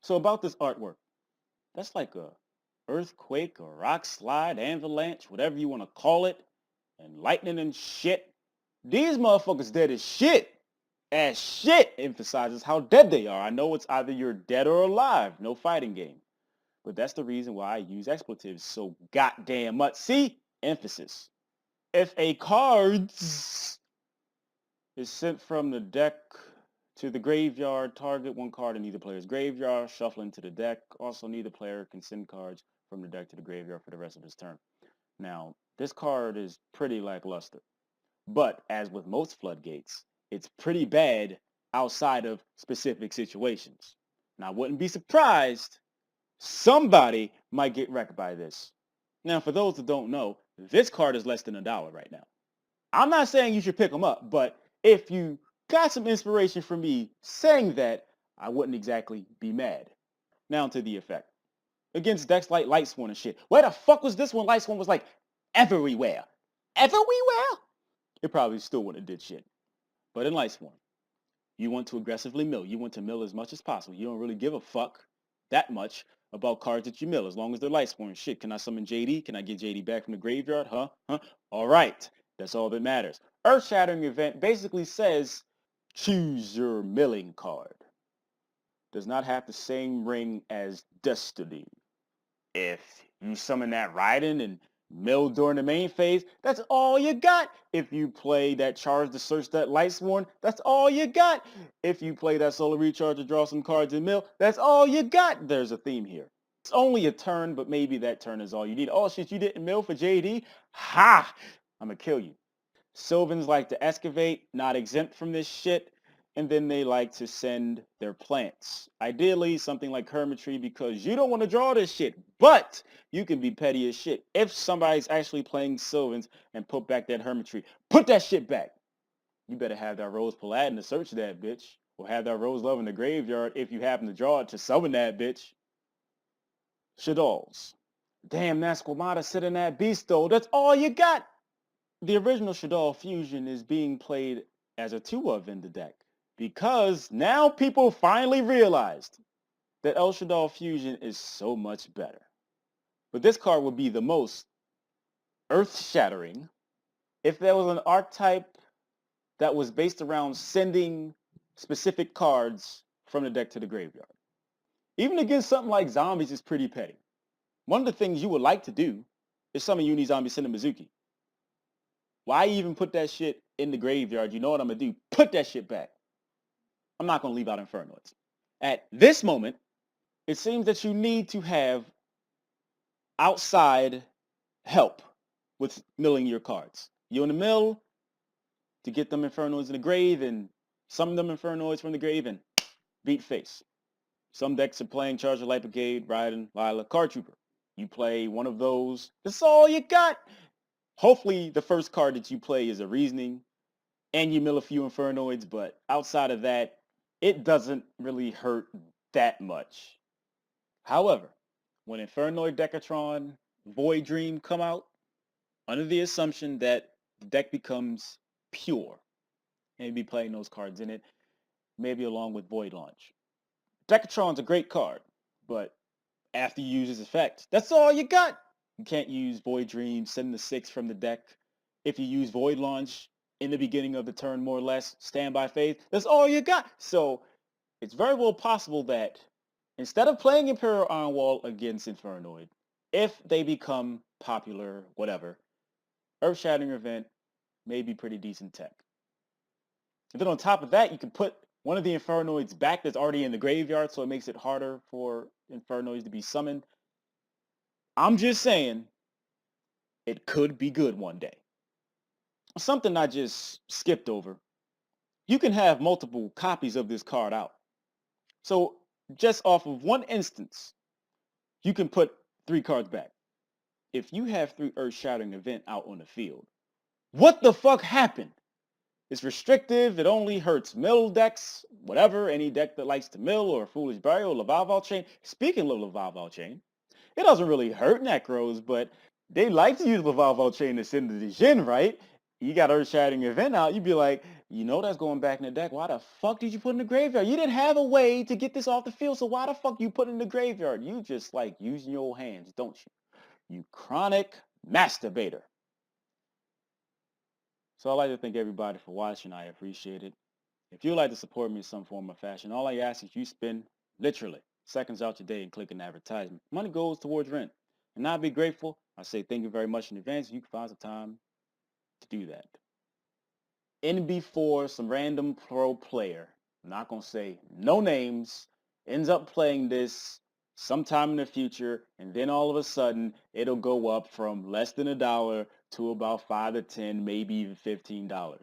So about this artwork, that's like a earthquake, a rock slide, avalanche, whatever you want to call it, and lightning and shit. These motherfuckers dead as shit. As shit emphasizes how dead they are. I know it's either you're dead or alive, no fighting game. But that's the reason why I use expletives so goddamn much. See? Emphasis. If a card is sent from the deck to the graveyard, target one card in either player's graveyard, shuffle into the deck. Also, neither player can send cards from the deck to the graveyard for the rest of his turn. Now, this card is pretty lackluster. But as with most floodgates, it's pretty bad outside of specific situations. Now, I wouldn't be surprised somebody might get wrecked by this. Now, for those that don't know, this card is less than $1 right now. I'm not saying you should pick them up, but if you got some inspiration from me saying that, I wouldn't exactly be mad. Now to the effect. Against decks like LIGHTSWORN and shit. Where the fuck was this when LIGHTSWORN was like everywhere? Everywhere? It probably still wouldn't have did shit. But in LIGHTSWORN, you want to aggressively mill. You want to mill as much as possible. You don't really give a fuck that much about cards that you mill as long as they're LIGHTSWORN. Shit, can I summon JD? Can I get JD back from the graveyard? Huh? All right. That's all that matters. Earthshattering event basically says choose your milling card. Does not have the same ring as Destiny. If you summon that Raiden and mill during the main phase, that's all you got. If you play that charge to search that LIGHTSWORN, that's all you got. If you play that solar recharge to draw some cards and mill, that's all you got. There's a theme here. It's only a turn, but maybe that turn is all you need. Oh shit, you didn't mill for JD? Ha! I'm gonna kill you. Sylvans like to excavate, not exempt from this shit. And then they like to send their plants. Ideally, something like Hermitry because you don't want to draw this shit. But you can be petty as shit. If somebody's actually playing Sylvans and put back that Hermitry, put that shit back. You better have that Rose Paladin to search that bitch. Or have that Rose Love in the graveyard if you happen to draw it to summon that bitch. Shaddolls. Damn, that Squamata sitting that beast though. That's all you got. The original Shaddol Fusion is being played as a 2-of in the deck. Because now people finally realized that El Shaddol Fusion is so much better. But this card would be the most earth-shattering if there was an archetype that was based around sending specific cards from the deck to the graveyard. Even against something like zombies is pretty petty. One of the things you would like to do is summon Uni-Zombie Cinemazuki. Why even put that shit in the graveyard? You know what I'm going to do? Put that shit back. I'm not going to leave out Infernoids. At this moment, it seems that you need to have outside help with milling your cards. You want to mill to get them Infernoids in the grave and summon them Infernoids from the grave and beat face. Some decks are playing Charger, Light Brigade, Raiden, Lila, Card Trooper. You play one of those. That's all you got. Hopefully the first card that you play is a Reasoning and you mill a few Infernoids, but outside of that, it doesn't really hurt that much. However, when Infernoid Decatron Void Dream come out, under the assumption that the deck becomes pure, and you'll be playing those cards in it, maybe along with Void Launch. Decatron's a great card, but after you use its effect, that's all you got. You can't use Void Dream, send the 6 from the deck. If you use Void Launch in the beginning of the turn, more or less, Standby Phase, that's all you got. So it's very well possible that instead of playing Imperial Iron Wall against Infernoid, if they become popular, whatever, Earthshattering event may be pretty decent tech. And then on top of that, you can put one of the Infernoids back that's already in the graveyard, so it makes it harder for Infernoids to be summoned. I'm just saying, it could be good one day. Something I just skipped over. You can have multiple copies of this card out. So just off of one instance, you can put 3 cards back. If you have 3 Earth-Shattering event out on the field, what the fuck happened? It's restrictive. It only hurts mill decks, whatever, any deck that likes to mill or Foolish Burial or Lavalval Chain. Speaking of Lavalval Chain, it doesn't really hurt Necros, but they like to use Lavalval Chain to send to the Jin, right? you got Earthshattering event out, you'd be like, you know that's going back in the deck. Why the fuck did you put it in the graveyard? You didn't have a way to get this off the field, so why the fuck you put it in the graveyard? You just like using your hands, don't you? You chronic masturbator. So I'd like to thank everybody for watching. I appreciate it. If you'd like to support me in some form or fashion, all I ask is you spend literally seconds out your day and click an advertisement. Money goes towards rent. And I'd be grateful. I say thank you very much in advance. You can find some time to do that. In before some random pro player, I'm not going to say no names, ends up playing this sometime in the future, and then all of a sudden it'll go up from less than $1 to about 5 to 10, maybe even $15.